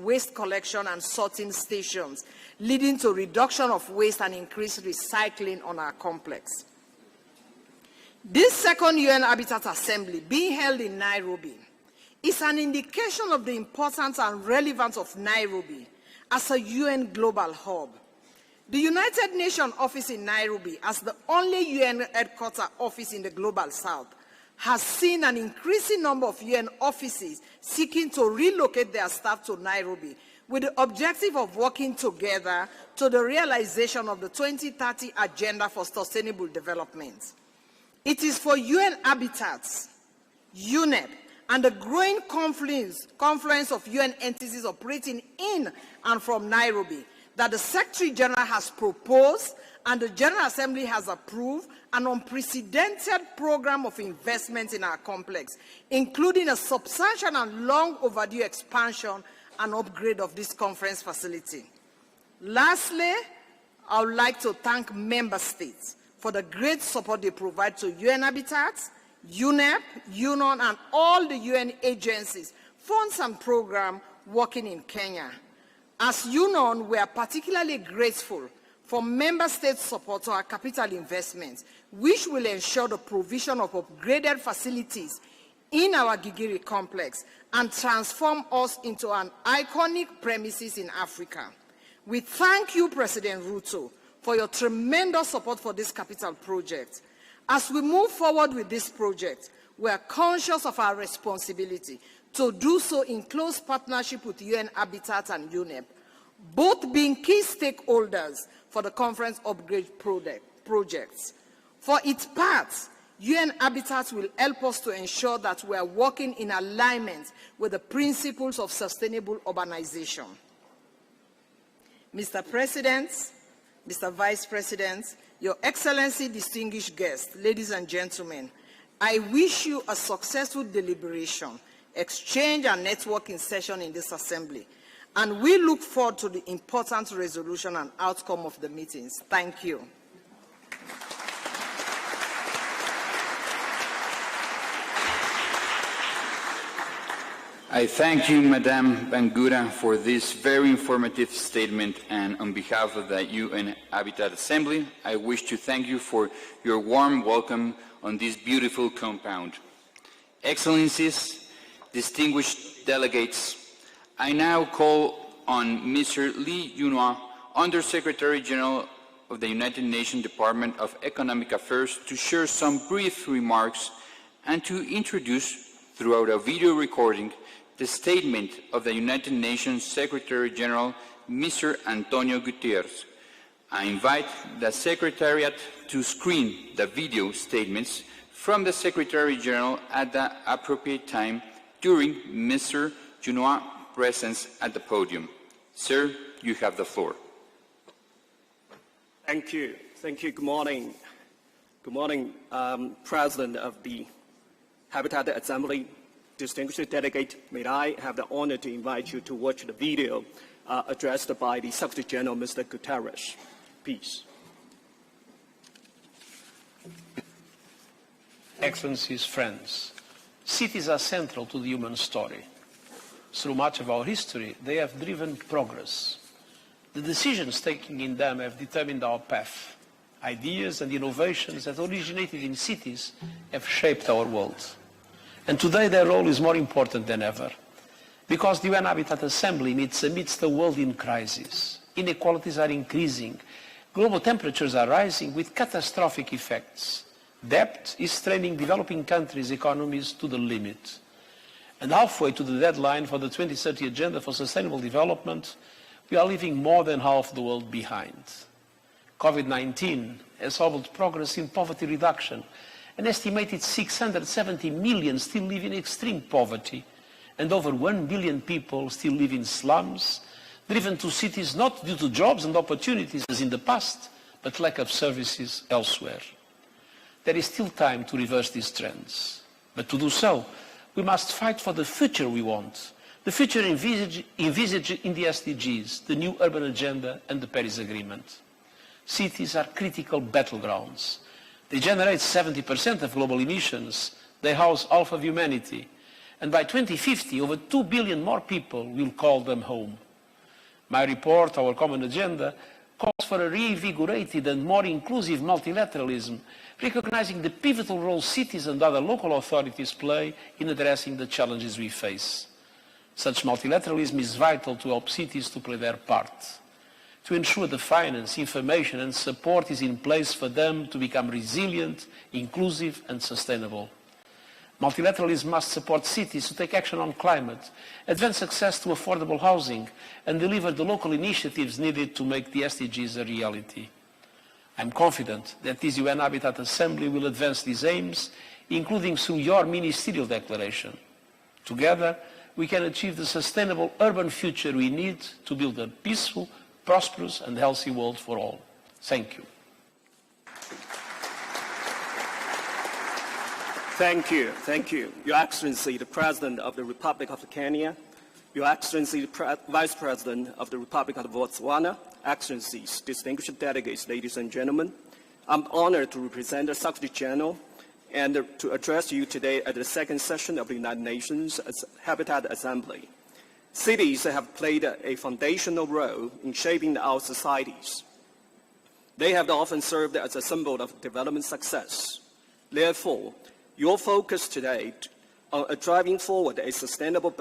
waste collection and sorting stations, leading to reduction of waste and increased recycling on our complex. This second UN Habitat Assembly, being held in Nairobi, is an indication of the importance and relevance of Nairobi as a UN global hub. The United Nations office in Nairobi, as the only UN headquarters office in the Global South, has seen an increasing number of UN offices seeking to relocate their staff to Nairobi with the objective of working together to the realization of the 2030 Agenda for Sustainable Development. It is for UN Habitats, UNEP, and the growing confluence of UN entities operating in and from Nairobi that the Secretary General has proposed and the General Assembly has approved an unprecedented program of investment in our complex, including a substantial and long overdue expansion and upgrade of this conference facility. Lastly, I would like to thank member states for the great support they provide to UN Habitats, UNEP, UNON, and all the UN agencies, funds and programs working in Kenya. As UNON, we are particularly grateful for member states' support to our capital investments, which will ensure the provision of upgraded facilities in our Gigiri complex and transform us into an iconic premises in Africa. We thank you, President Ruto, for your tremendous support for this capital project. As we move forward with this project, we are conscious of our responsibility to do so in close partnership with UN Habitat and UNEP, both being key stakeholders for the conference upgrade projects. For its part, UN Habitat will help us to ensure that we are working in alignment with the principles of sustainable urbanization. Mr. President, Mr. Vice President, Your Excellency, distinguished guests, ladies and gentlemen, I wish you a successful deliberation, exchange and networking session in this assembly, and we look forward to the important resolution and outcome of the meetings. Thank you. I thank you, Madame Bangura, for this very informative statement, and on behalf of the UN Habitat Assembly, I wish to thank you for your warm welcome on this beautiful compound. Excellencies, distinguished delegates, I now call on Mr. Lee Yunhua, Under-Secretary General of the United Nations Department of Economic Affairs, to share some brief remarks and to introduce, throughout a video recording, the statement of the United Nations Secretary General, Mr. Antonio Guterres. I invite the Secretariat to screen the video statements from the Secretary General at the appropriate time during Mr. Yunhua's presence at the podium. Sir, you have the floor. Thank you. Thank you. Good morning. Good morning, President of the Habitat Assembly, distinguished delegate. May I have the honor to invite you to watch the video addressed by the Secretary General, Mr. Guterres. Please. Excellencies, friends, cities are central to the human story. Through much of our history, they have driven progress. The decisions taken in them have determined our path. Ideas and innovations that originated in cities have shaped our world. And today their role is more important than ever, because the UN Habitat Assembly meets amidst a world in crisis. Inequalities are increasing, global temperatures are rising with catastrophic effects. Debt is straining developing countries' economies to the limit. And halfway to the deadline for the 2030 Agenda for Sustainable Development, we are leaving more than half the world behind. COVID-19 has hobbled progress in poverty reduction. An estimated 670 million still live in extreme poverty, and over 1 billion people still live in slums, driven to cities not due to jobs and opportunities as in the past, but lack of services elsewhere. There is still time to reverse these trends. But to do so, we must fight for the future we want, the future envisaged in the SDGs, the new urban agenda and the Paris Agreement. Cities are critical battlegrounds. They generate 70% of global emissions. They house half of humanity. And by 2050, over 2 billion more people will call them home. My report, Our Common Agenda, calls for a reinvigorated and more inclusive multilateralism, recognizing the pivotal role cities and other local authorities play in addressing the challenges we face. Such multilateralism is vital to help cities to play their part, to ensure the finance, information and support is in place for them to become resilient, inclusive and sustainable. Multilateralism must support cities to take action on climate, advance access to affordable housing, and deliver the local initiatives needed to make the SDGs a reality. I'm confident that this UN Habitat Assembly will advance these aims, including through your ministerial declaration. Together, we can achieve the sustainable urban future we need to build a peaceful, prosperous and healthy world for all. Thank you. Thank you. Thank you. Your Excellency, the President of the Republic of Kenya, Your Excellency, the Vice President of the Republic of Botswana, Excellencies, distinguished delegates, ladies and gentlemen, I'm honored to represent the Secretary General and to address you today at the second session of the United Nations Habitat Assembly. Cities have played a foundational role in shaping our societies. They have often served as a symbol of development success. Therefore, your focus today on driving forward a sustainable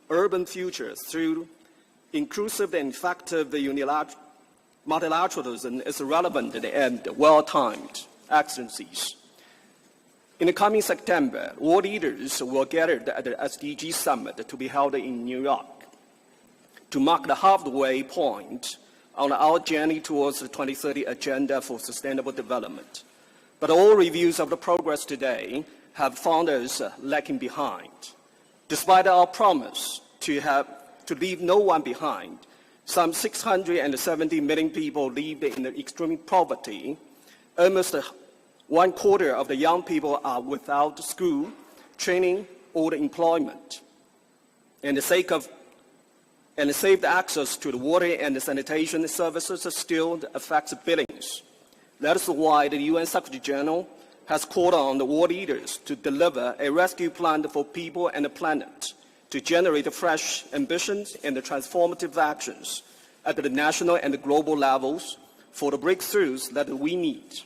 urban future through inclusive and effective multilateralism is relevant and well-timed. Excellencies, in the coming September, world leaders will gather at the SDG Summit to be held in New York to mark the halfway point on our journey towards the 2030 Agenda for Sustainable Development. But all reviews of the progress today have found us lacking behind. Despite our promise to leave no one behind, some 670 million people live in extreme poverty. Almost 1/4 of the young people are without school, training, or employment. And the safe access to the water and the sanitation services still affects billions. That is why the UN Secretary General has called on the world leaders to deliver a rescue plan for people and the planet, to generate fresh ambitions and the transformative actions at the national and the global levels for the breakthroughs that we need.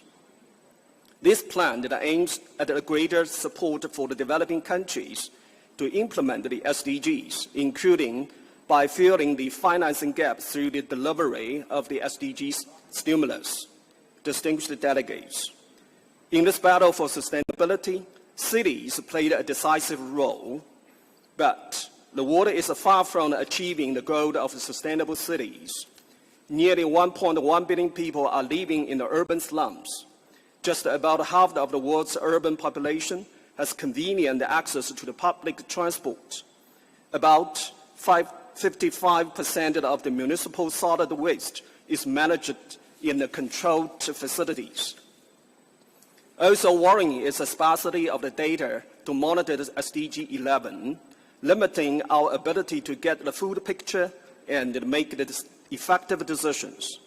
This plan that aims at a greater support for the developing countries to implement the SDGs, including by filling the financing gap through the delivery of the SDGs stimulus. Distinguished delegates, in this battle for sustainability, cities played a decisive role, but the world is far from achieving the goal of sustainable cities. Nearly 1.1 billion people are living in the urban slums. Just about half of the world's urban population has convenient access to the public transport. About 55% of the municipal solid waste is managed in the controlled facilities. Also worrying is the sparsity of the data to monitor the SDG 11, limiting our ability to get the full picture and make the effective decisions.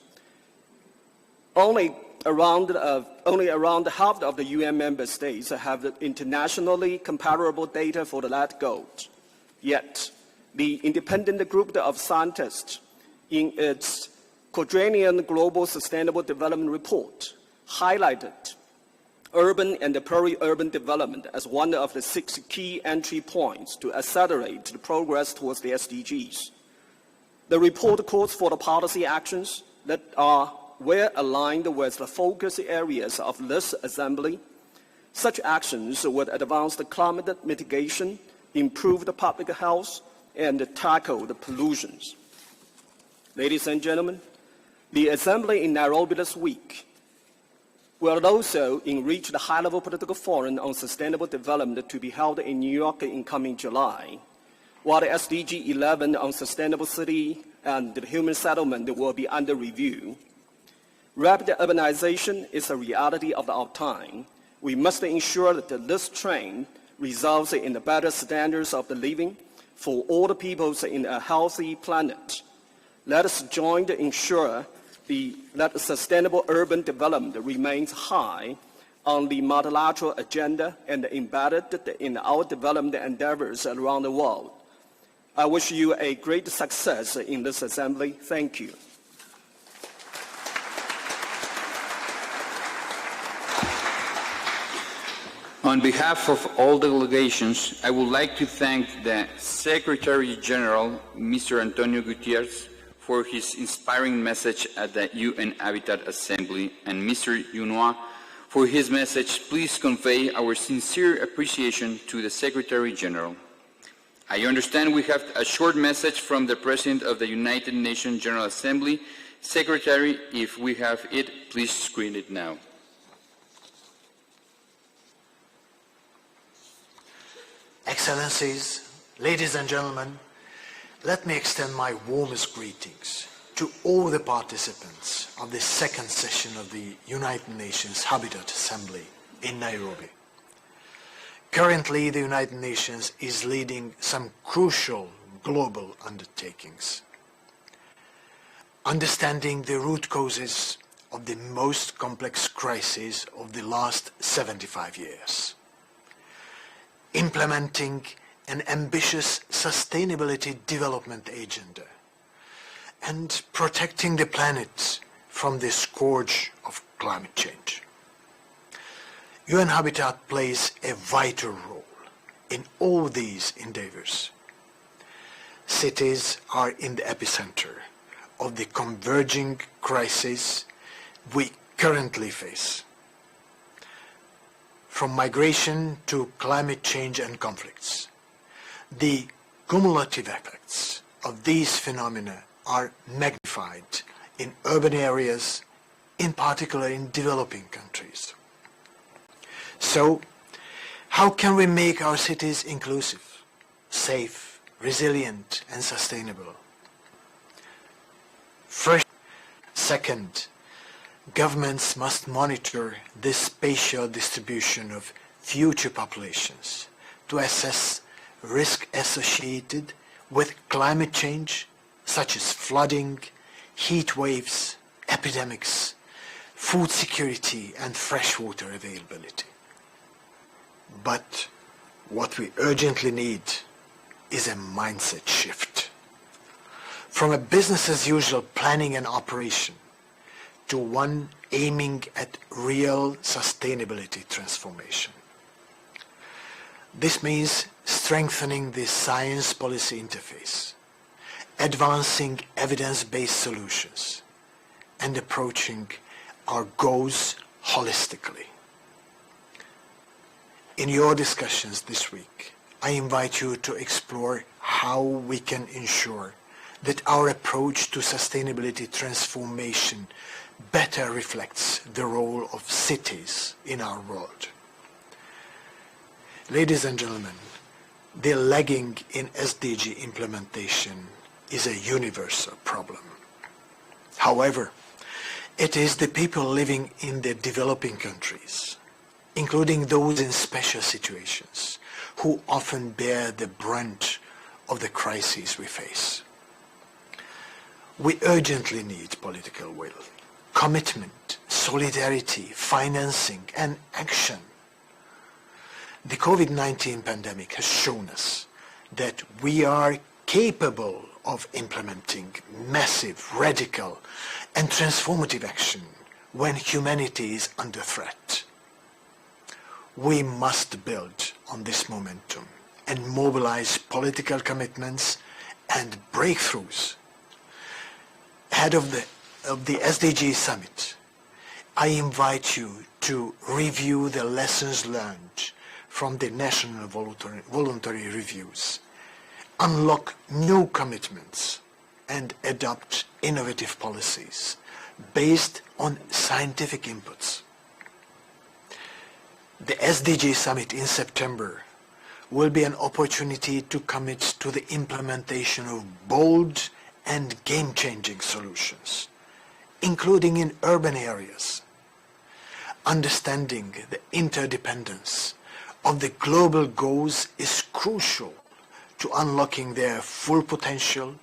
Only around half of the UN member states have internationally comparable data for that goal. Yet, the independent group of scientists in its quadrennial Global Sustainable Development Report highlighted urban and peri-urban development as one of the 6 key entry points to accelerate the progress towards the SDGs. The report calls for the policy actions that are well aligned with the focus areas of this assembly. Such actions would advance the climate mitigation, improve the public health, and tackle the pollutions. Ladies and gentlemen, the assembly in Nairobi this week will also enrich the high-level political forum on sustainable development to be held in New York in coming July, while the SDG 11 on sustainable city and the human settlement will be under review. Rapid urbanization is a reality of our time. We must ensure that this trend results in the better standards of the living for all the peoples in a healthy planet. Let us join to ensure that sustainable urban development remains high on the multilateral agenda and embedded in our development endeavors around the world. I wish you a great success in this assembly. Thank you. On behalf of all delegations, I would like to thank the Secretary General, Mr. Antonio Gutierrez, for his inspiring message at the UN Habitat Assembly, and Mr. Yunois for his message. Please convey our sincere appreciation to the Secretary General. I understand we have a short message from the President of the United Nations General Assembly. Secretary, if we have it, please screen it now. Excellencies, ladies and gentlemen, let me extend my warmest greetings to all the participants of the second session of the United Nations Habitat Assembly in Nairobi. Currently, the United Nations is leading some crucial global undertakings. Understanding the root causes of the most complex crises of the last 75 years. Implementing an ambitious sustainability development agenda and protecting the planet from the scourge of climate change. UN Habitat plays a vital role in all these endeavors. Cities are in the epicenter of the converging crises we currently face. From migration to climate change and conflicts, the cumulative effects of these phenomena are magnified in urban areas, in particular in developing countries. So, how can we make our cities inclusive, safe, resilient, and sustainable? First, second, governments must monitor the spatial distribution of future populations to assess risk associated with climate change, such as flooding, heat waves, epidemics, food security, and freshwater availability. But what we urgently need is a mindset shift. From a business-as-usual planning and operation to one aiming at real sustainability transformation. This means strengthening the science policy interface, advancing evidence-based solutions, and approaching our goals holistically. In your discussions this week, I invite you to explore how we can ensure that our approach to sustainability transformation better reflects the role of cities in our world. Ladies and gentlemen, the lagging in SDG implementation is a universal problem. However, it is the people living in the developing countries, including those in special situations, who often bear the brunt of the crises we face. We urgently need political will, commitment, solidarity, financing, and action. The COVID-19 pandemic has shown us that we are capable of implementing massive, radical, and transformative action when humanity is under threat. We must build on this momentum and mobilize political commitments and breakthroughs. Ahead of the SDG Summit, I invite you to review the lessons learned from the national voluntary reviews, unlock new commitments, and adopt innovative policies based on scientific inputs. The SDG Summit in September will be an opportunity to commit to the implementation of bold and game-changing solutions, including in urban areas. Understanding the interdependence of the global goals is crucial to unlocking their full potential,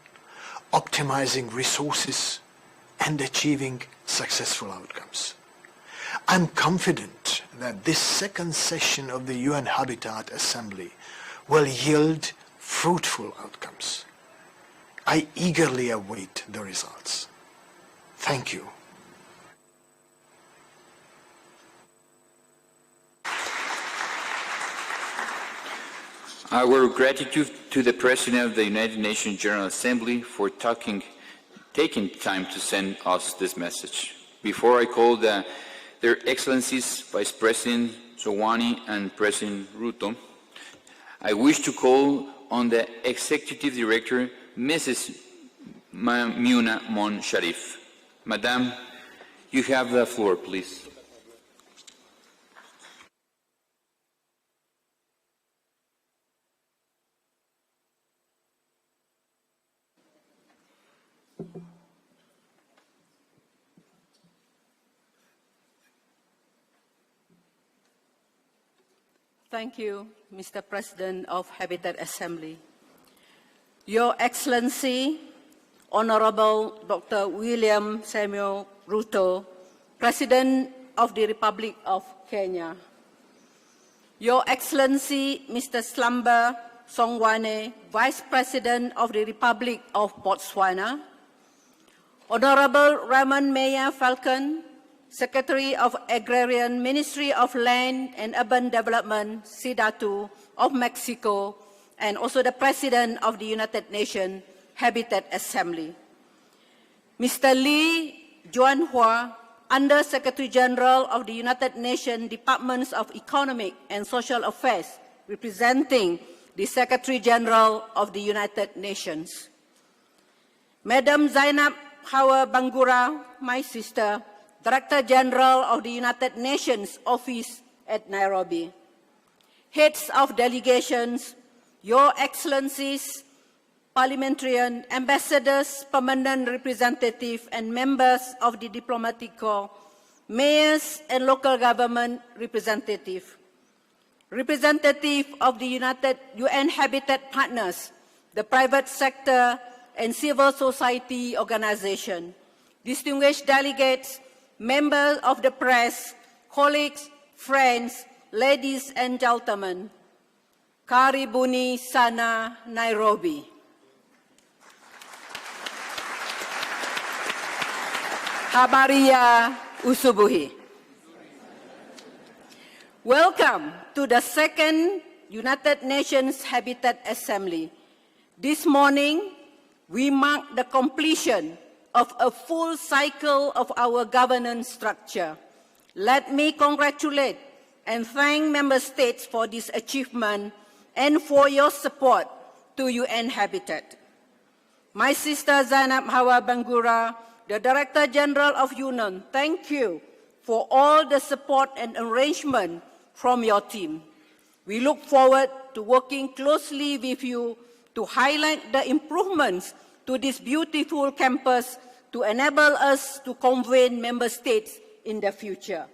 optimizing resources, and achieving successful outcomes. I'm confident that this second session of the UN Habitat Assembly will yield fruitful outcomes. I eagerly await the results. Thank you. Our gratitude to the President of the United Nations General Assembly for taking time to send us this message. Before I call their Excellencies Vice President Zowani and President Ruto, I wish to call on the Executive Director, Mrs. Muna Mon Sharif. Madam, you have the floor, please. Thank you, Mr. President of Habitat Assembly. Your Excellency, Honorable Dr. William Samuel Ruto, President of the Republic of Kenya. Your Excellency, Mr. Slamba Songwane, Vice President of the Republic of Botswana. Honorable Raymond Meyer Falcon, Secretary of Agrarian Ministry of Land and Urban Development, SIDATU, of Mexico, and also the President of the United Nations Habitat Assembly. Mr. Lee Juanhua, Under Secretary General of the United Nations Departments of Economic and Social Affairs, representing the Secretary General of the United Nations. Madam Zainab Hawa Bangura, my sister, Director General of the United Nations Office at Nairobi. Heads of delegations, Your Excellencies, parliamentarian, ambassadors, permanent representatives, and members of the diplomatic corps, mayors and local government representatives, representatives of the UN Habitat Partners, the private sector, and civil society organizations, distinguished delegates, members of the press, colleagues, friends, ladies and gentlemen, Karibuni sana Nairobi. Habaria usubuhi. Welcome to the second United Nations Habitat Assembly. This morning, we mark the completion of a full cycle of our governance structure. Let me congratulate and thank Member States for this achievement and for your support to UN Habitat. My sister Zainab Hawa Bangura, the Director General of UNON, thank you for all the support and arrangement from your team. We look forward to working closely with you to highlight the improvements to this beautiful campus to enable us to convene member states in the future.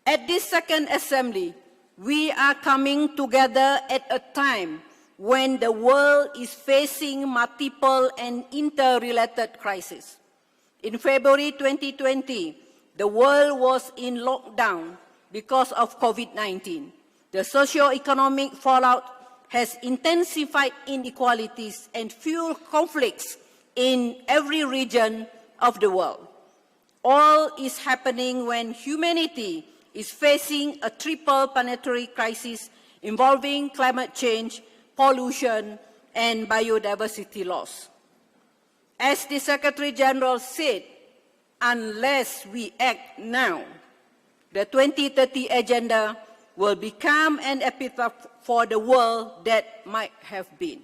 At this second assembly, we are coming together at a time when the world is facing multiple and interrelated crises. In February 2020, the world was in lockdown because of COVID-19. The socio-economic fallout has intensified inequalities and fueled conflicts in every region of the world. All is happening when humanity is facing a triple planetary crisis involving climate change, pollution, and biodiversity loss. As the Secretary General said, unless we act now, the 2030 Agenda will become an epitaph for the world that might have been.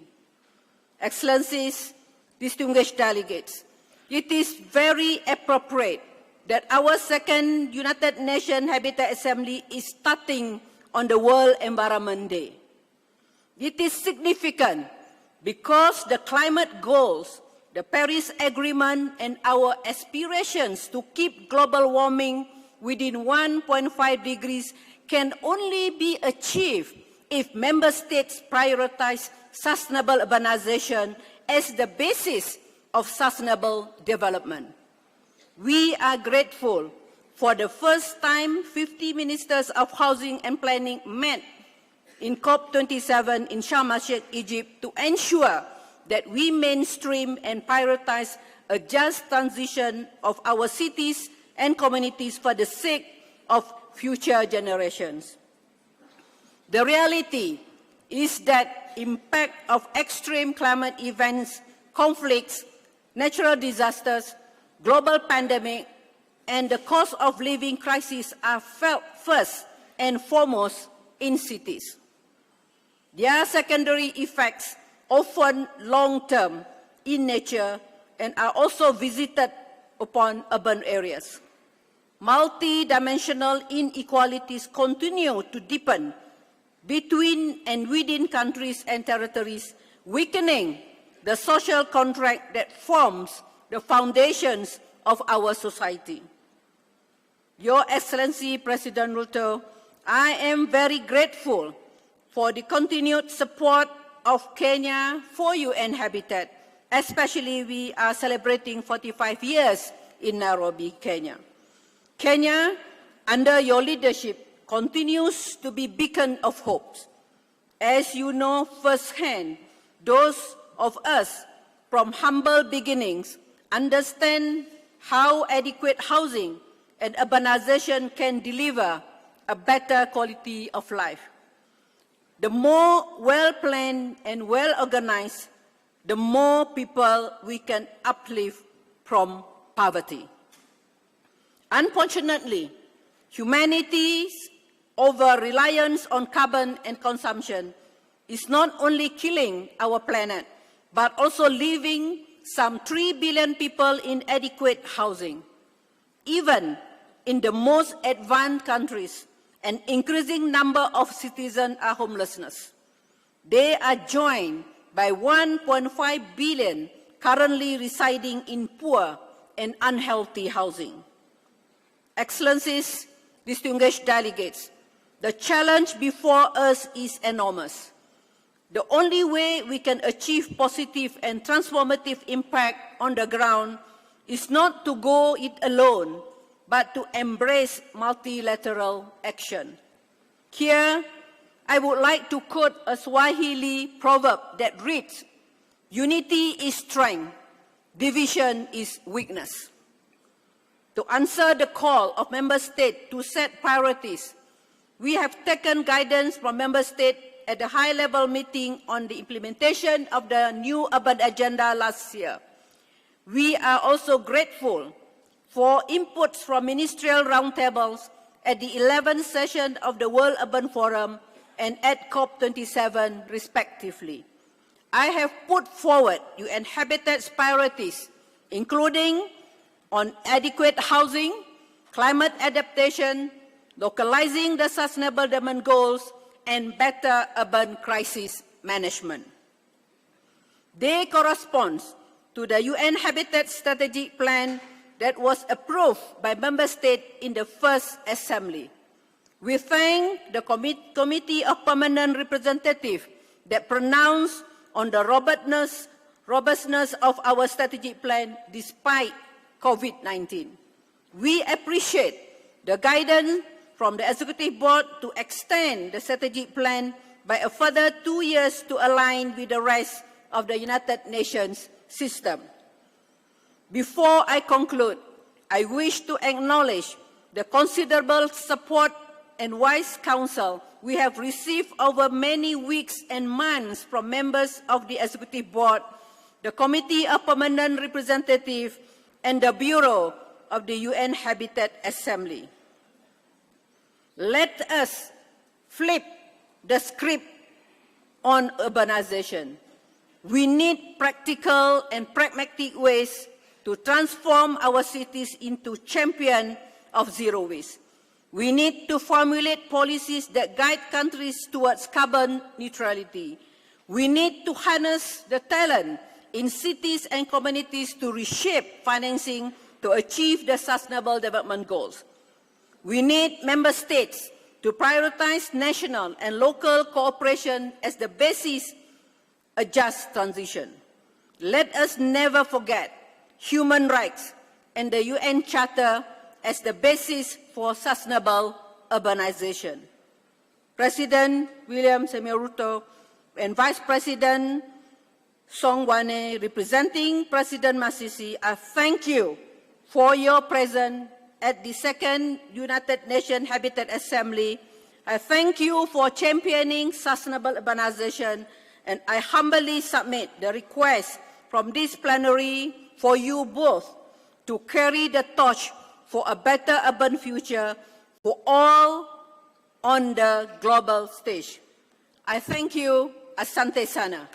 Excellencies, distinguished delegates, it is very appropriate that our second United Nations Habitat Assembly is starting on the World Environment Day. It is significant because the climate goals, the Paris Agreement, and our aspirations to keep global warming within 1.5 degrees can only be achieved if member states prioritize sustainable urbanization as the basis of sustainable development. We are grateful For the first time, 50 ministers of housing and planning met in COP27 in Sharm el-Sheikh, Egypt, to ensure that we mainstream and prioritize a just transition of our cities and communities for the sake of future generations. The reality is that impact of extreme climate events, conflicts, natural disasters, global pandemic, and the cost of living crisis are felt first and foremost in cities. Their secondary effects, often long-term in nature, and are also visited upon urban areas. Multi-dimensional inequalities continue to deepen between and within countries and territories, weakening the social contract that forms the foundations of our society. Your Excellency, President Ruto, I am very grateful for the continued support of Kenya for UN Habitat, especially we are celebrating 45 years in Nairobi, Kenya. Kenya, under your leadership, continues to be a beacon of hope. As you know firsthand, those of us from humble beginnings understand how adequate housing and urbanization can deliver a better quality of life. The more well-planned and well-organized, the more people we can uplift from poverty. Unfortunately, humanity's over-reliance on carbon and consumption is not only killing our planet, but also leaving some 3 billion people in inadequate housing. Even in the most advanced countries, an increasing number of citizens are homelessness. They are joined by 1.5 billion currently residing in poor and unhealthy housing. Excellencies, distinguished delegates, the challenge before us is enormous. The only way we can achieve positive and transformative impact on the ground is not to go it alone, but to embrace multilateral action. Here, I would like to quote a Swahili proverb that reads, "Unity is strength, division is weakness." To answer the call of Member States to set priorities, we have taken guidance from Member States at the high-level meeting on the implementation of the new urban agenda last year. We are also grateful for inputs from ministerial roundtables at the 11th session of the World Urban Forum and at COP27, respectively. I have put forward UN Habitat's priorities, including on adequate housing, climate adaptation, localizing the Sustainable Development Goals, and better urban crisis management. They correspond to the UN Habitat Strategic Plan that was approved by Member States in the first Assembly. We thank the Committee of Permanent Representatives that pronounced on the robustness of our strategic plan despite COVID-19. We appreciate the guidance from the Executive Board to extend the strategic plan by a further 2 years to align with the rest of the United Nations system. Before I conclude, I wish to acknowledge the considerable support and wise counsel we have received over many weeks and months from members of the Executive Board, the Committee of Permanent Representatives, and the Bureau of the UN Habitat Assembly. Let us flip the script on urbanization. We need practical and pragmatic ways to transform our cities into champions of zero waste. We need to formulate policies that guide countries towards carbon neutrality. We need to harness the talent in cities and communities to reshape financing to achieve the Sustainable Development Goals. We need Member States to prioritize national and local cooperation as the basis of a just transition. Let us never forget human rights and the UN Charter as the basis for sustainable urbanization. President William Samuel Ruto and Vice President Songwane, representing President Masisi, I thank you for your presence at the second United Nations Habitat Assembly. I thank you for championing sustainable urbanization, and I humbly submit the request from this plenary for you both to carry the torch for a better urban future for all on the global stage. I thank you. Asante sana.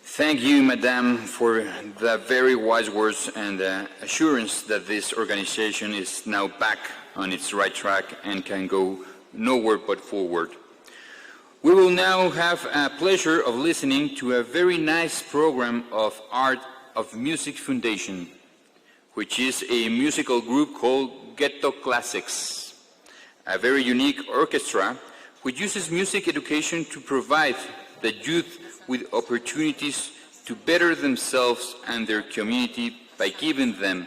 Thank you, Madam, for the very wise words and the assurance that this organization is now back on its right track and can go nowhere but forward. We will now have a pleasure of listening to a very nice program of Art of Music Foundation, which is a musical group called Ghetto Classics, a very unique orchestra which uses music education to provide the youth with opportunities to better themselves and their community by giving them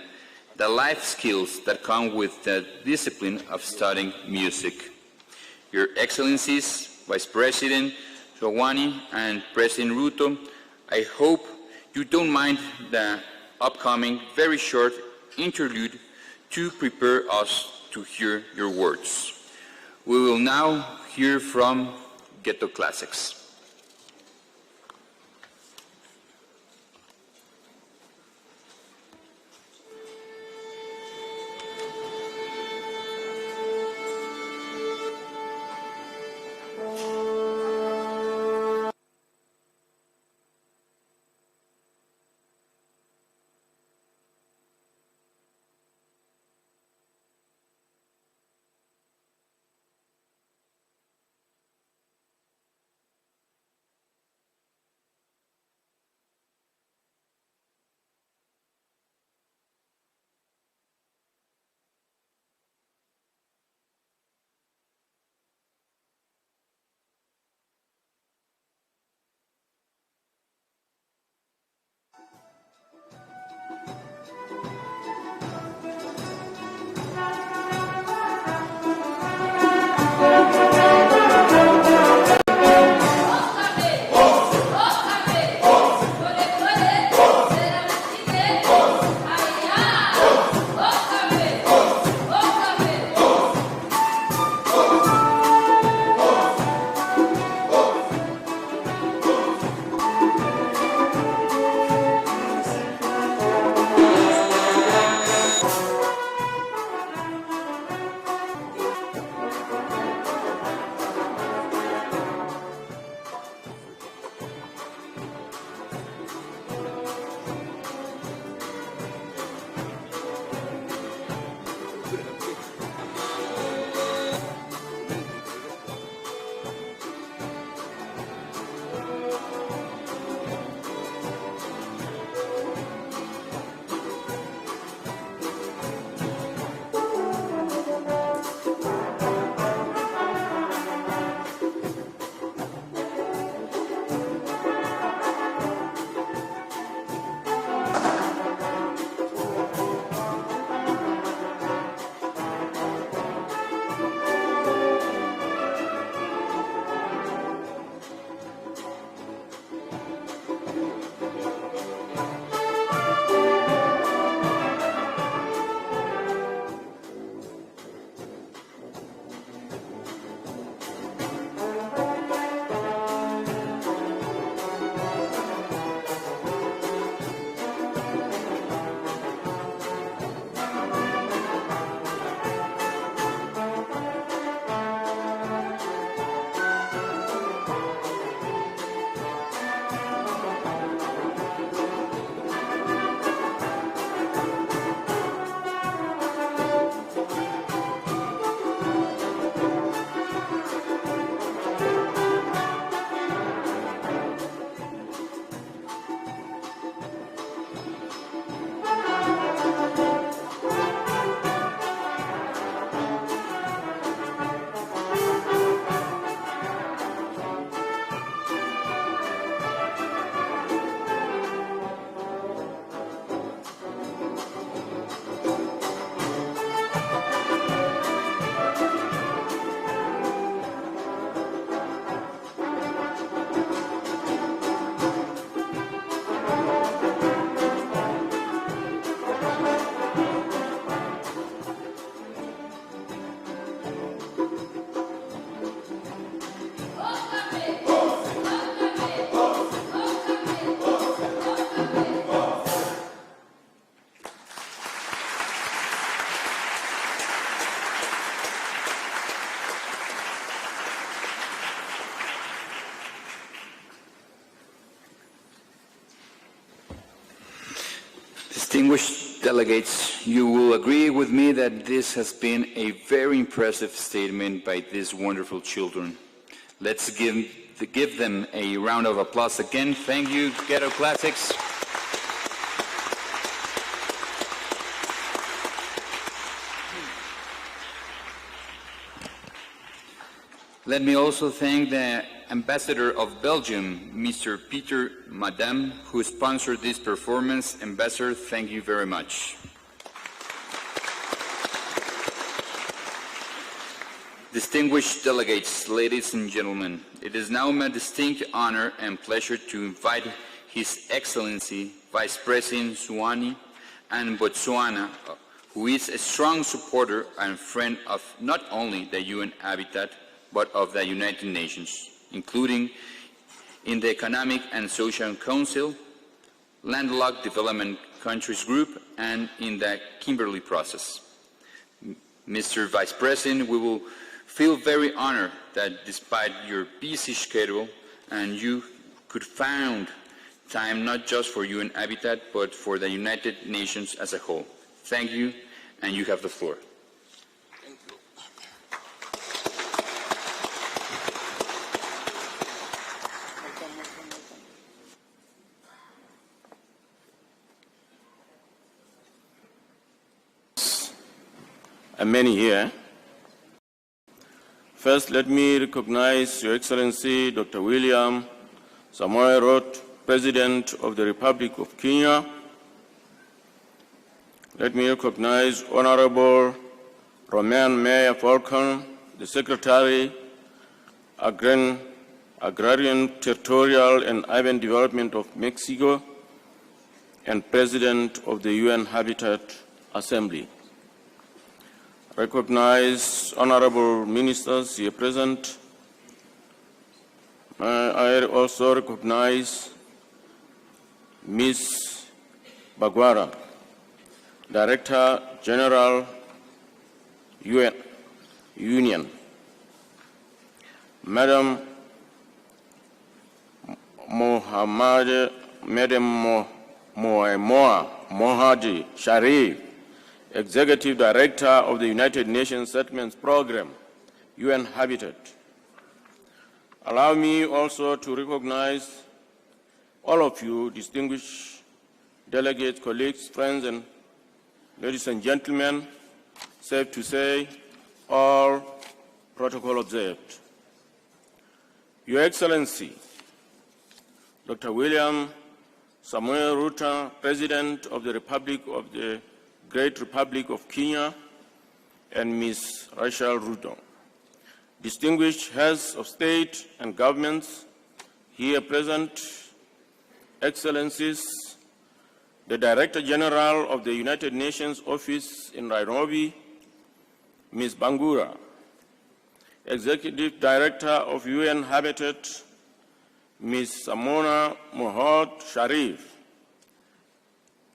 the life skills that come with the discipline of studying music. Your Excellencies, Vice President Songwane and President Ruto, I hope you don't mind the upcoming very short interlude to prepare us to hear your words. We will now hear from Ghetto Classics. Distinguished delegates, you will agree with me that this has been a very impressive statement by these wonderful children. Let's give them a round of applause again. Thank you, Ghetto Classics. Let me also thank the Ambassador of Belgium, Mr. Peter Madame, who sponsored this performance. Ambassador, thank you very much. Distinguished delegates, ladies and gentlemen, it is now my distinct honor and pleasure to invite His Excellency Vice President Zwane and Botswana, who is a strong supporter and friend of not only the UN Habitat, but of the United Nations, including in the Economic and Social Council, Landlocked Development Countries Group, and in the Kimberley process. Mr. Vice President, we will feel very honored that despite your busy schedule, and you could find time not just for UN Habitat, but for the United Nations as a whole. Thank you, and you have the floor. And many here. First, let me recognize Your Excellency Dr. William Samoei Ruto, President of the Republic of Kenya. Let me recognize Honorable Romain Mayor Falcon, the Secretary, Agrarian, Territorial and Urban Development of Mexico, and President of the UN Habitat Assembly. Recognize honorable ministers here present. I also recognize Ms. Bagwara, Director General Union, Madam Mohadi Sharif, Executive Director of the United Nations Settlements Program, UN Habitat. Allow me also to recognize all of you, distinguished delegates, colleagues, friends, and ladies and gentlemen, safe to say, all protocol observed. Your Excellency, Dr. William Samoei Ruto, President of the Great Republic of Kenya, and Ms. Rachel Ruto, distinguished heads of state and governments here present, Excellencies, the Director General of the United Nations Office in Nairobi, Ms. Bangura, Executive Director of UN Habitat, Ms. Samona Mohad Sharif,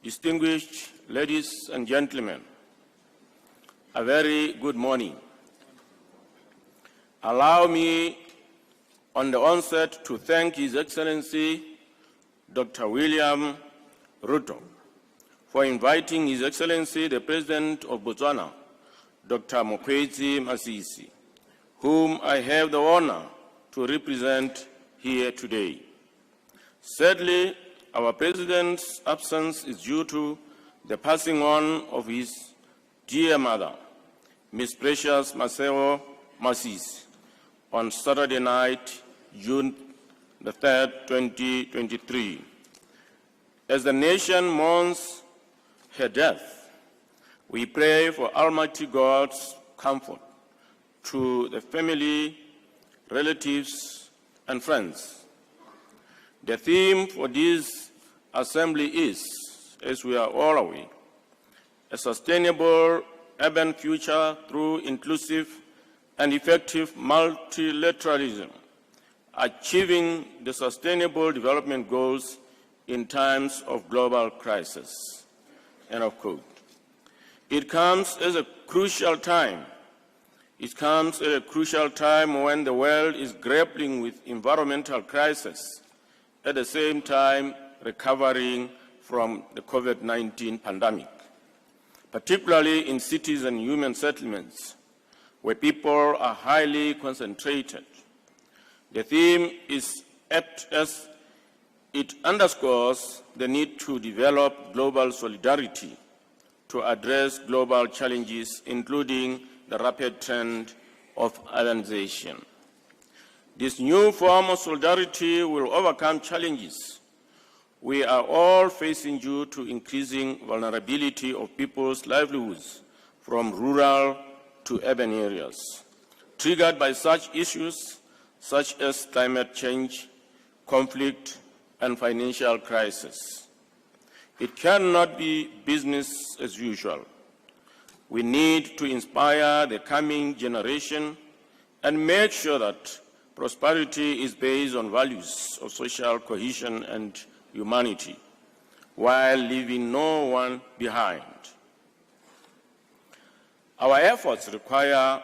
distinguished ladies and gentlemen, a very good morning. Allow me on the onset to thank His Excellency Dr. William Ruto for inviting His Excellency the President of Botswana, Dr. Mokwetsi Masisi, whom I have the honor to represent here today. Sadly, our President's absence is due to the passing on of his dear mother, Ms. Precious Maseo Masisi, on Saturday night, June the 3rd, 2023. As the nation mourns her death, we pray for Almighty God's comfort to the family, relatives, and friends. The theme for this assembly is, as we are all aware, a sustainable urban future through inclusive and effective multilateralism, achieving the Sustainable Development Goals in times of global crisis. End of quote. It comes at a crucial time. It comes at a crucial time when the world is grappling with environmental crisis, at the same time recovering from the COVID-19 pandemic, particularly in cities and human settlements, where people are highly concentrated. The theme is apt as it underscores the need to develop global solidarity to address global challenges, including the rapid trend of urbanization. This new form of solidarity will overcome challenges we are all facing due to increasing vulnerability of people's livelihoods from rural to urban areas, triggered by such issues such as climate change, conflict, and financial crisis. It cannot be business as usual. We need to inspire the coming generation and make sure that prosperity is based on values of social cohesion and humanity, while leaving no one behind. Our efforts require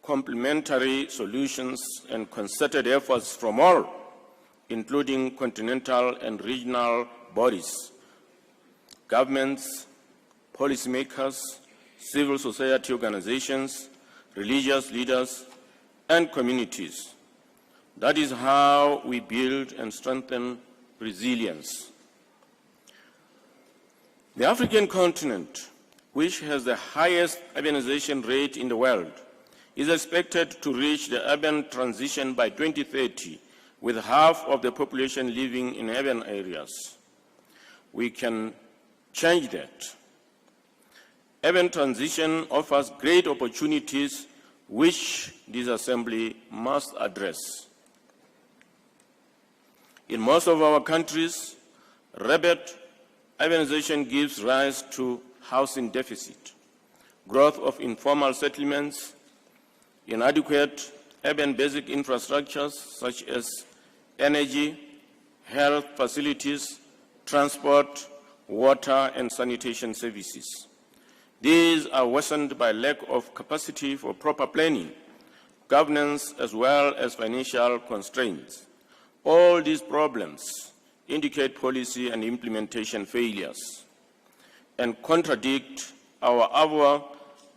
complementary solutions and concerted efforts from all, including continental and regional bodies, governments, policymakers, civil society organizations, religious leaders, and communities. That is how we build and strengthen resilience. The African continent, which has the highest urbanization rate in the world, is expected to reach the urban transition by 2030, with half of the population living in urban areas. We can change that. Urban transition offers great opportunities which this assembly must address. In most of our countries, rapid urbanization gives rise to housing deficit, growth of informal settlements, inadequate urban basic infrastructures such as energy, health facilities, transport, water, and sanitation services. These are worsened by lack of capacity for proper planning, governance, as well as financial constraints. All these problems indicate policy and implementation failures and contradict our other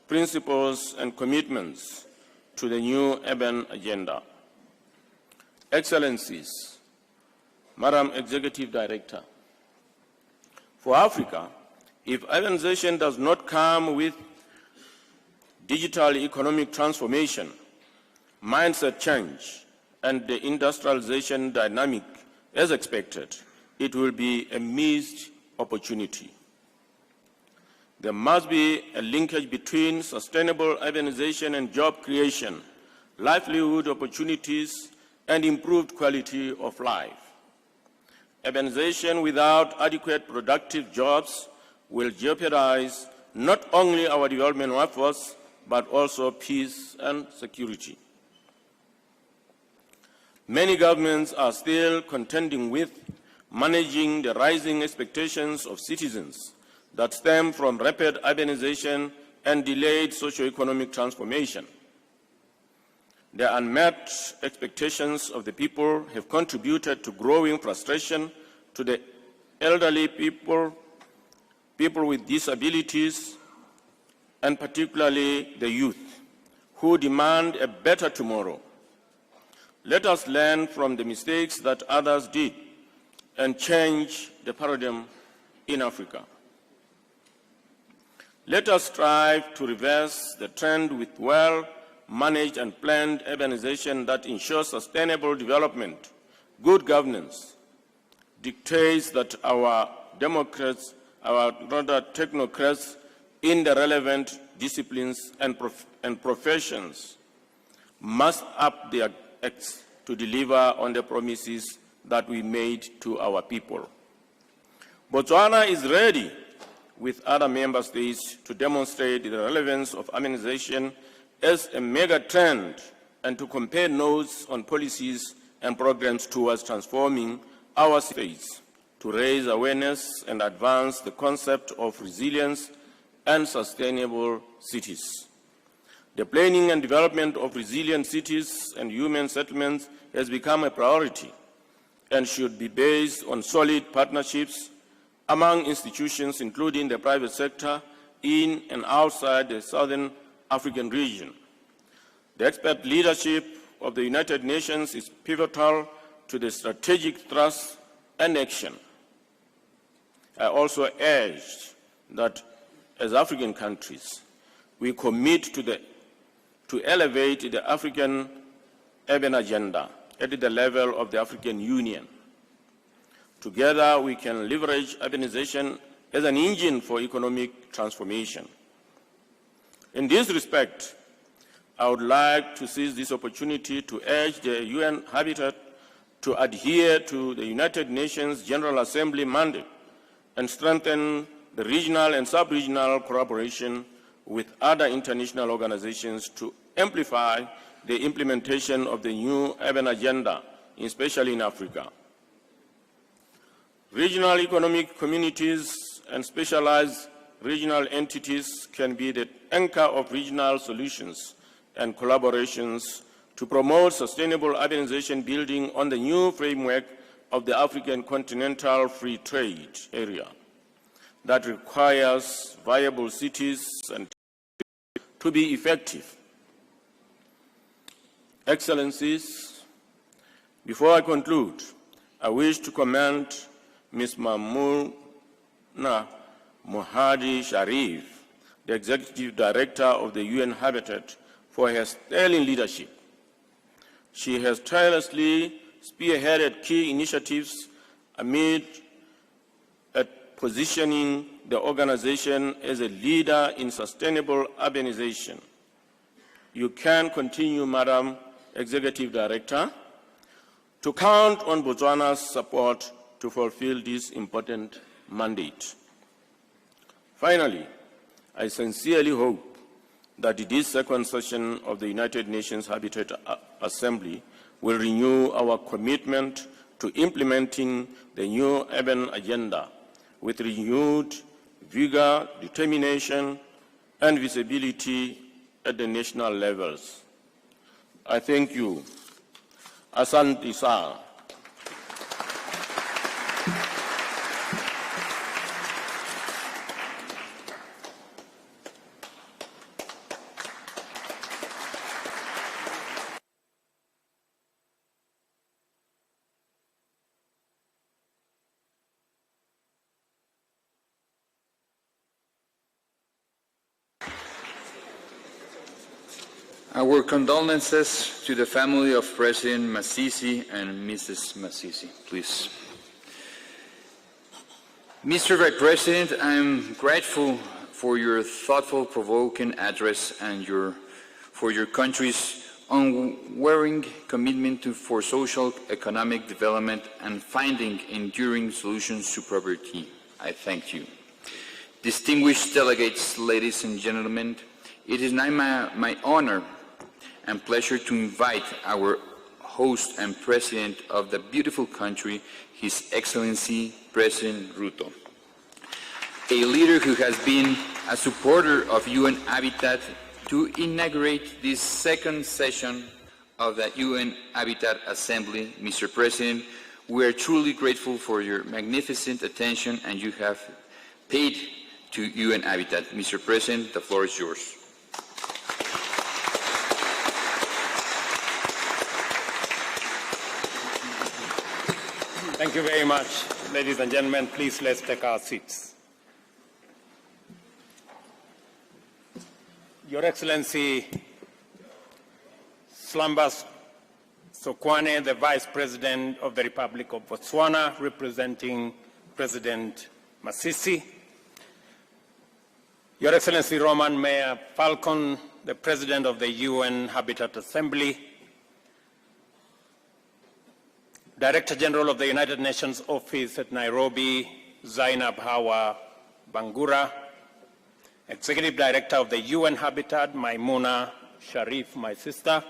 principles and commitments to the new urban agenda. Excellencies, Madam Executive Director, for Africa, if urbanization does not come with digital economic transformation, mindset change, and the industrialization dynamic as expected, it will be a missed opportunity. There must be a linkage between sustainable urbanization and job creation, livelihood opportunities, and improved quality of life. Urbanization without adequate productive jobs will jeopardize not only our development efforts, but also peace and security. Many governments are still contending with managing the rising expectations of citizens that stem from rapid urbanization and delayed socio-economic transformation. The unmet expectations of the people have contributed to growing frustration to the elderly people with disabilities, and particularly the youth, who demand a better tomorrow. Let us learn from the mistakes that others did and change the paradigm in Africa. Let us strive to reverse the trend with well-managed and planned urbanization that ensures sustainable development. Good governance dictates that our technocrats in the relevant disciplines and professions must up their acts to deliver on the promises that we made to our people. Botswana is ready with other member states to demonstrate the relevance of urbanization as a mega trend and to compare notes on policies and programs towards transforming our states, to raise awareness and advance the concept of resilience and sustainable cities. The planning and development of resilient cities and human settlements has become a priority and should be based on solid partnerships among institutions, including the private sector, in and outside the Southern African region. The expert leadership of the United Nations is pivotal to the strategic thrust and action. I also urged that as African countries, we commit to elevate the African urban agenda at the level of the African Union. Together, we can leverage urbanization as an engine for economic transformation. In this respect, I would like to seize this opportunity to urge the UN Habitat to adhere to the United Nations General Assembly mandate and strengthen the regional and sub-regional collaboration with other international organizations to amplify the implementation of the new urban agenda, especially in Africa. Regional economic communities and specialized regional entities can be the anchor of regional solutions and collaborations to promote sustainable urbanization building on the new framework of the African Continental Free Trade Area that requires viable cities and to be effective. Excellencies, before I conclude, I wish to commend Ms. Mamouna Mohadi Sharif, the Executive Director of the UN Habitat, for her sterling leadership. She has tirelessly spearheaded key initiatives amid positioning the organization as a leader in sustainable urbanization. You can continue, Madam Executive Director, to count on Botswana's support to fulfill this important mandate. Finally, I sincerely hope that this second session of the United Nations Habitat Assembly will renew our commitment to implementing the new urban agenda with renewed vigor, determination, and visibility at the national levels. I thank you. Asante sana. Our condolences to the family of President Masisi and Mrs. Masisi, please. Mr. Vice President, I'm grateful for your thoughtful, provoking address and for your country's unwavering commitment for social, economic development and finding enduring solutions to poverty. I thank you. Distinguished delegates, ladies and gentlemen, it is now my honor and pleasure to invite our host and president of the beautiful country, His Excellency President Ruto, a leader who has been a supporter of UN Habitat, to inaugurate this second session of the UN Habitat Assembly. Mr. President, we are truly grateful for your magnificent attention and you have paid to UN Habitat. Mr. President, the floor is yours. Thank you very much. Ladies and gentlemen, please let's take our seats. Your Excellency Slambas Sokwane, the Vice President of the Republic of Botswana, representing President Masisi. Your Excellency Roman Mayor Falcon, the President of the UN Habitat Assembly. Director General of the United Nations Office at Nairobi, Zainab Hawa Bangura. Executive Director of the UN Habitat, Maimouna Sharif, my sister.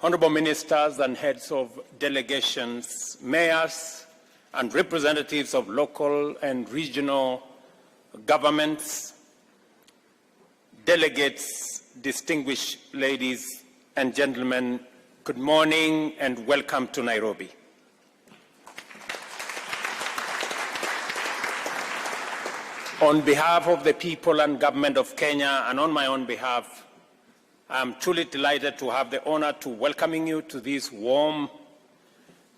Honorable Ministers and heads of delegations, mayors, and representatives of local and regional governments, delegates, distinguished ladies and gentlemen, good morning and welcome to Nairobi. On behalf of the people and government of Kenya and on my own behalf, I'm truly delighted to have the honor to welcoming you to this warm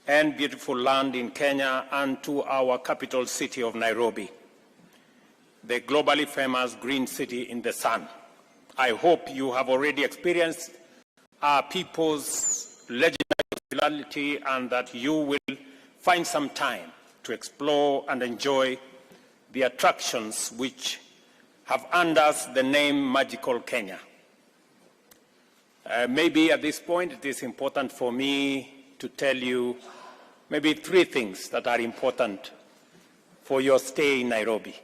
and beautiful land in Kenya and to our capital city of Nairobi, the globally famous green city in the sun. I hope you have already experienced our people's legendary hospitality and that you will find some time to explore and enjoy the attractions which have earned us the name Magical Kenya. Maybe at this point it is important for me to tell you maybe 3 things that are important for your stay in Nairobi.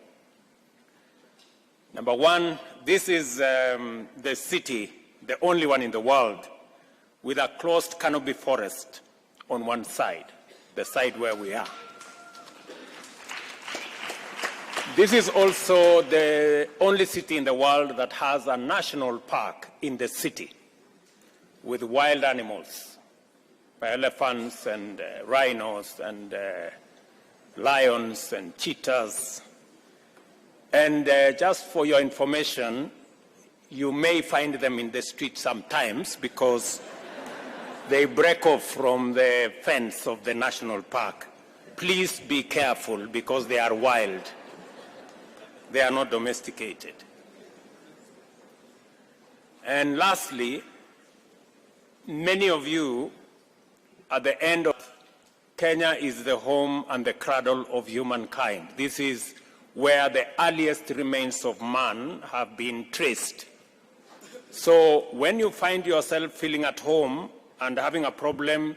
Number 1, this is the city, the only one in the world, with a closed canopy forest on one side, the side where we are. This is also the only city in the world that has a national park in the city with wild animals, elephants and rhinos and lions and cheetahs. And just for your information, you may find them in the street sometimes because they break off from the fence of the national park. Please be careful because they are wild. They are not domesticated. And lastly, many of you, at the end of Kenya is the home and the cradle of humankind. This is where the earliest remains of man have been traced. So when you find yourself feeling at home and having a problem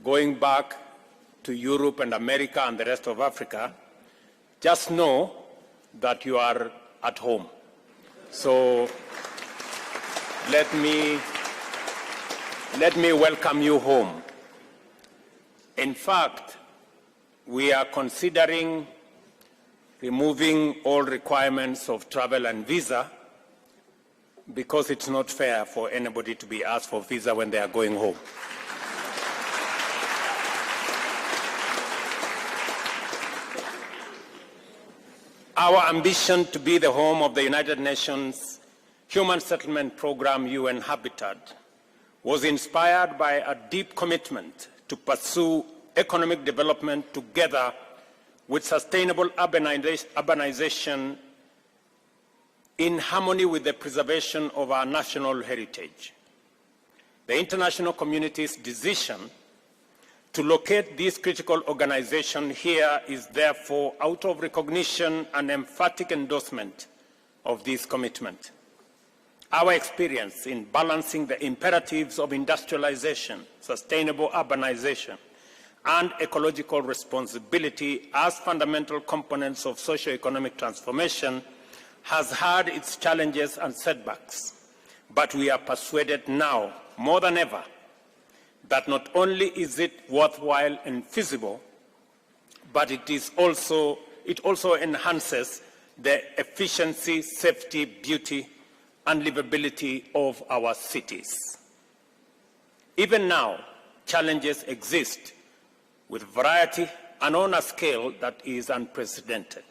going back to Europe and America and the rest of Africa, just know that you are at home. So let me welcome you home. In fact, we are considering removing all requirements of travel and visa because it's not fair for anybody to be asked for visa when they are going home. Our ambition to be the home of the United Nations Human Settlement Program, UN Habitat, was inspired by a deep commitment to pursue economic development together with sustainable urbanization in harmony with the preservation of our national heritage. The international community's decision to locate this critical organization here is therefore out of recognition and emphatic endorsement of this commitment. Our experience in balancing the imperatives of industrialization, sustainable urbanization, and ecological responsibility as fundamental components of socio-economic transformation has had its challenges and setbacks, but we are persuaded now, more than ever, that not only is it worthwhile and feasible, but it also enhances the efficiency, safety, beauty, and livability of our cities. Even now, challenges exist with variety and on a scale that is unprecedented.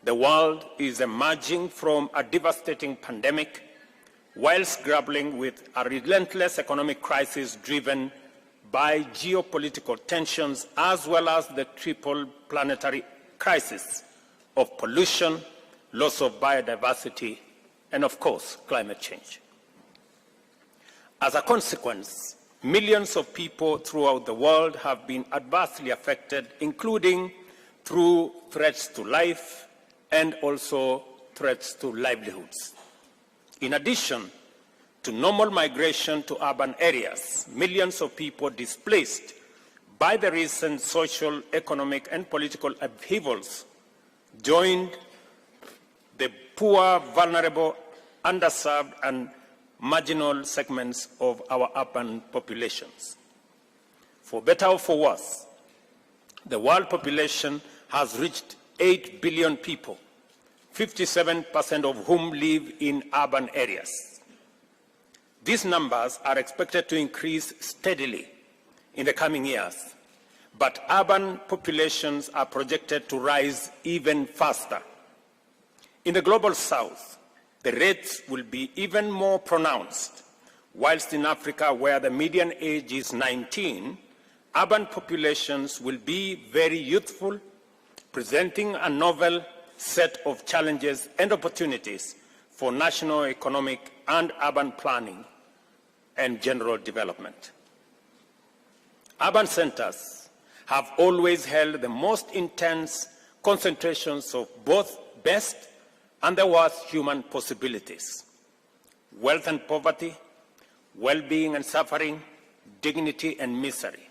The world is emerging from a devastating pandemic whilst grappling with a relentless economic crisis driven by geopolitical tensions as well as the triple planetary crisis of pollution, loss of biodiversity, and of course, climate change. As a consequence, millions of people throughout the world have been adversely affected, including through threats to life and also threats to livelihoods. In addition to normal migration to urban areas, millions of people displaced by the recent social, economic, and political upheavals joined the poor, vulnerable, underserved, and marginal segments of our urban populations. For better or for worse, the world population has reached 8 billion people, 57% of whom live in urban areas. These numbers are expected to increase steadily in the coming years, but urban populations are projected to rise even faster In the global south, the rates will be even more pronounced, whilst in Africa, where the median age is 19, urban populations will be very youthful, presenting a novel set of challenges and opportunities for national economic and urban planning and general development. Urban centers have always held the most intense concentrations of both best and the worst human possibilities: wealth and poverty, well-being and suffering, dignity and misery,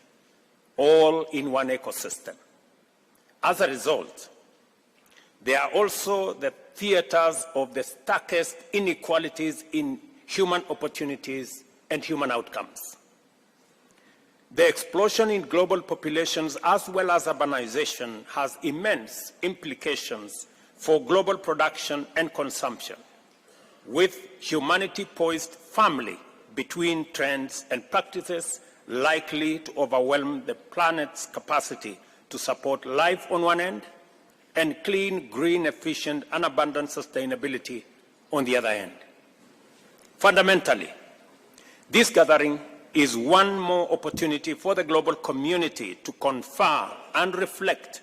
all in one ecosystem. As a result, they are also the theaters of the starkest inequalities in human opportunities and human outcomes. The explosion in global populations as well as urbanization has immense implications for global production and consumption, with humanity poised firmly between trends and practices likely to overwhelm the planet's capacity to support life on one end and clean, green, efficient, and abundant sustainability on the other end. Fundamentally, this gathering is one more opportunity for the global community to confer and reflect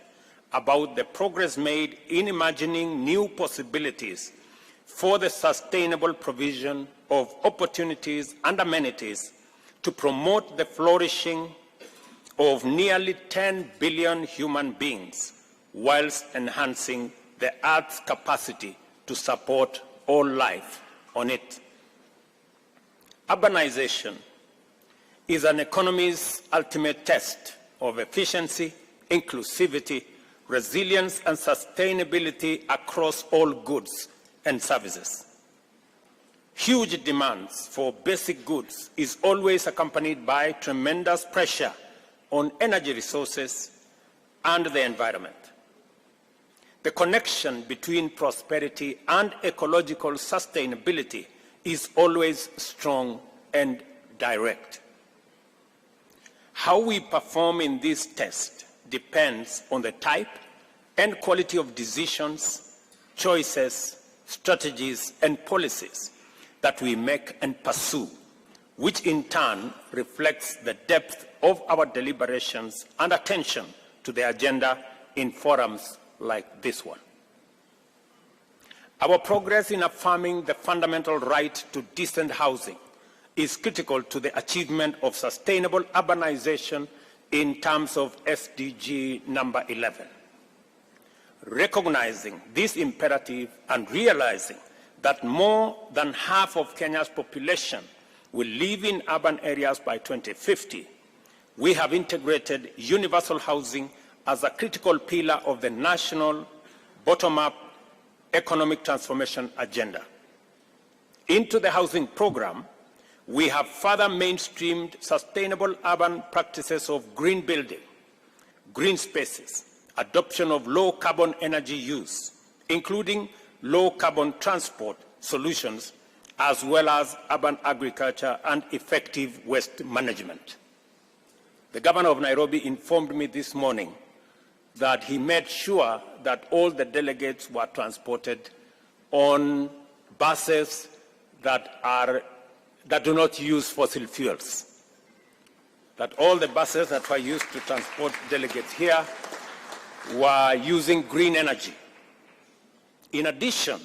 about the progress made in imagining new possibilities for the sustainable provision of opportunities and amenities to promote the flourishing of nearly 10 billion human beings, whilst enhancing the Earth's capacity to support all life on it. Urbanization is an economy's ultimate test of efficiency, inclusivity, resilience, and sustainability across all goods and services. Huge demands for basic goods is always accompanied by tremendous pressure on energy resources and the environment. The connection between prosperity and ecological sustainability is always strong and direct. How we perform in this test depends on the type and quality of decisions, choices, strategies, and policies that we make and pursue, which in turn reflects the depth of our deliberations and attention to the agenda in forums like this one. Our progress in affirming the fundamental right to decent housing is critical to the achievement of sustainable urbanization in terms of SDG number 11. Recognizing this imperative and realizing that more than half of Kenya's population will live in urban areas by 2050, we have integrated universal housing as a critical pillar of the national bottom-up economic transformation agenda. Into the housing program, we have further mainstreamed sustainable urban practices of green building, green spaces, adoption of low-carbon energy use, including low-carbon transport solutions, as well as urban agriculture and effective waste management. The governor of Nairobi informed me this morning that he made sure that all the delegates were transported on buses that do not use fossil fuels, that all the buses that were used to transport delegates here were using green energy. In addition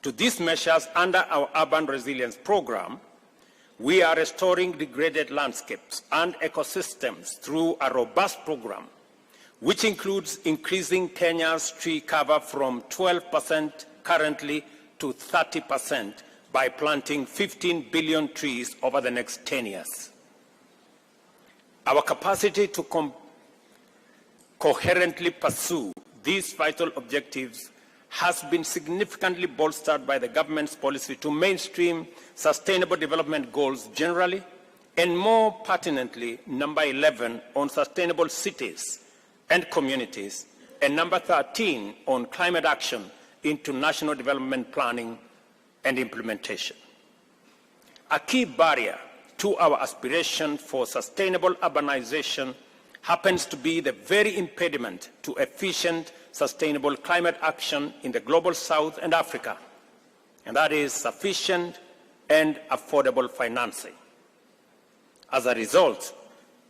to these measures under our urban resilience program, we are restoring degraded landscapes and ecosystems through a robust program, which includes increasing Kenya's tree cover from 12% currently to 30% by planting 15 billion trees over the next 10 years. Our capacity to coherently pursue these vital objectives has been significantly bolstered by the government's policy to mainstream sustainable development goals generally, and more pertinently, number 11 on sustainable cities and communities, and number 13 on climate action into national development planning and implementation. A key barrier to our aspiration for sustainable urbanization happens to be the very impediment to efficient, sustainable climate action in the global south and Africa, and that is sufficient and affordable financing. As a result,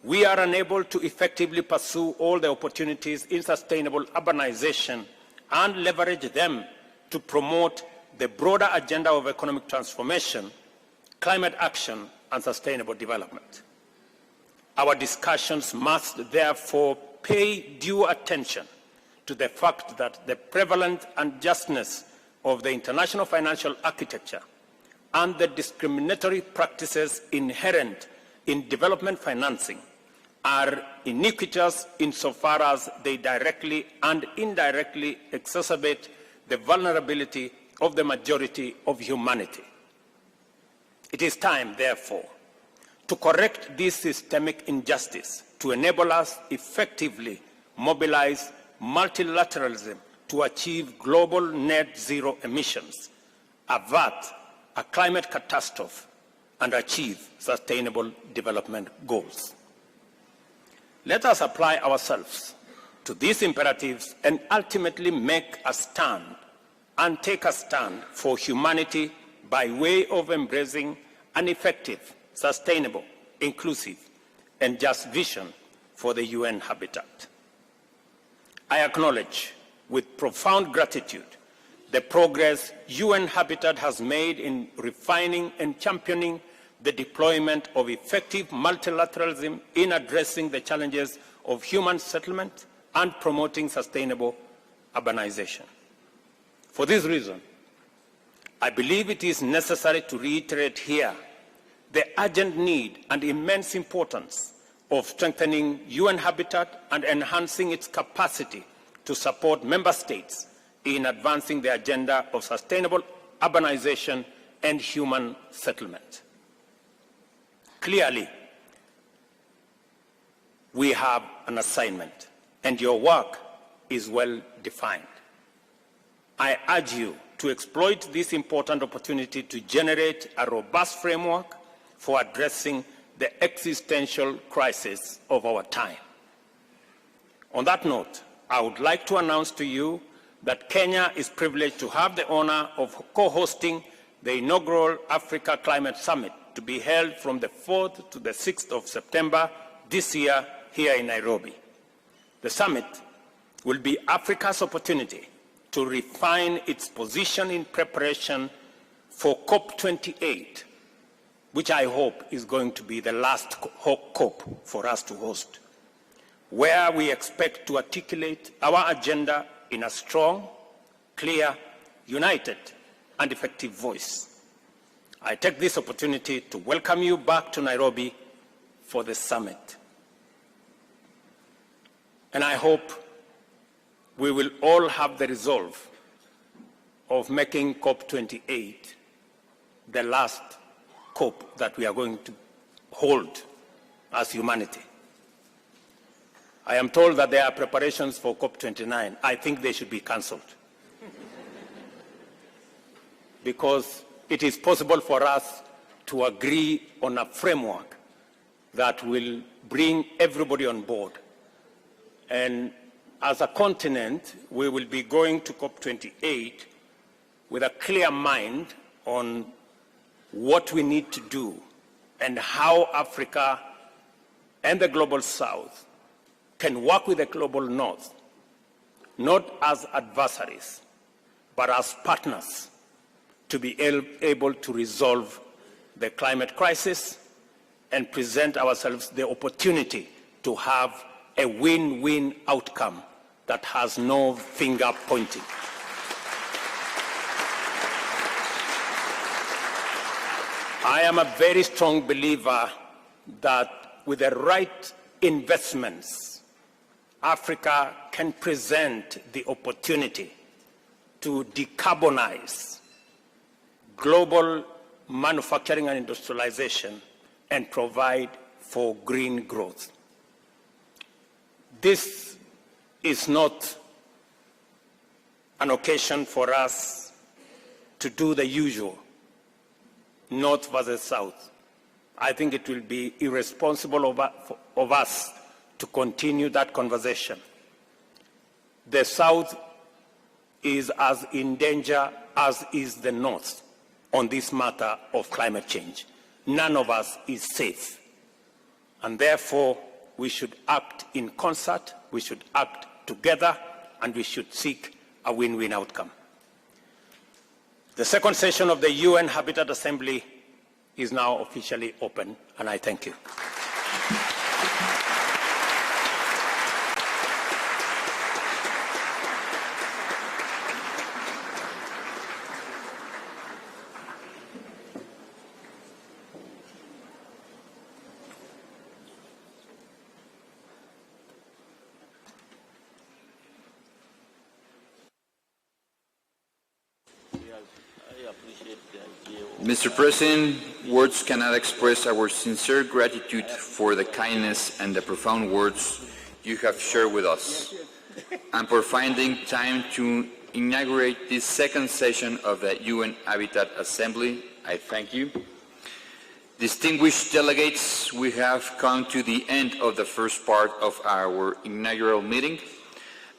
we are unable to effectively pursue all the opportunities in sustainable urbanization and leverage them to promote the broader agenda of economic transformation, climate action, and sustainable development. Our discussions must therefore pay due attention to the fact that the prevalent unjustness of the international financial architecture and the discriminatory practices inherent in development financing are iniquitous insofar as they directly and indirectly exacerbate the vulnerability of the majority of humanity. It is time, therefore, to correct this systemic injustice to enable us effectively mobilize multilateralism to achieve global net zero emissions, avert a climate catastrophe, and achieve sustainable development goals. Let us apply ourselves to these imperatives and ultimately make a stand and take a stand for humanity by way of embracing an effective, sustainable, inclusive, and just vision for the UN habitat. I acknowledge with profound gratitude the progress UN Habitat has made in refining and championing the deployment of effective multilateralism in addressing the challenges of human settlement and promoting sustainable urbanization. For this reason, I believe it is necessary to reiterate here the urgent need and immense importance of strengthening UN Habitat and enhancing its capacity to support member states in advancing the agenda of sustainable urbanization and human settlement. Clearly, we have an assignment, and your work is well defined. I urge you to exploit this important opportunity to generate a robust framework for addressing the existential crisis of our time. On that note, I would like to announce to you that Kenya is privileged to have the honor of co-hosting the inaugural Africa Climate Summit to be held from the 4th to the 6th of September this year here in Nairobi. The summit will be Africa's opportunity to refine its position in preparation for COP28, which I hope is going to be the last COP for us to host, where we expect to articulate our agenda in a strong, clear, united, and effective voice. I take this opportunity to welcome you back to Nairobi for the summit. And I hope we will all have the resolve of making COP28 the last COP that we are going to hold as humanity. I am told that there are preparations for COP29. I think they should be cancelled. Because it is possible for us to agree on a framework that will bring everybody on board. And as a continent, we will be going to COP28 with a clear mind on what we need to do and how Africa and the global south can work with the global north, not as adversaries, but as partners to be able to resolve the climate crisis and present ourselves the opportunity to have a win-win outcome that has no finger pointing. I am a very strong believer that with the right investments, Africa can present the opportunity to decarbonize global manufacturing and industrialization and provide for green growth. This is not an occasion for us to do the usual, North versus South. I think it will be irresponsible of us to continue that conversation. the South is as in danger as is the North on this matter of climate change. None of us is safe. And therefore, we should act in concert, we should act together, and we should seek a win-win outcome. The second session of the UN Habitat Assembly is now officially open, and I thank you. Mr. President, words cannot express our sincere gratitude for the kindness and the profound words you have shared with us, and for finding time to inaugurate this second session of the UN Habitat Assembly. I thank you. Distinguished delegates, we have come to the end of the first part of our inaugural meeting.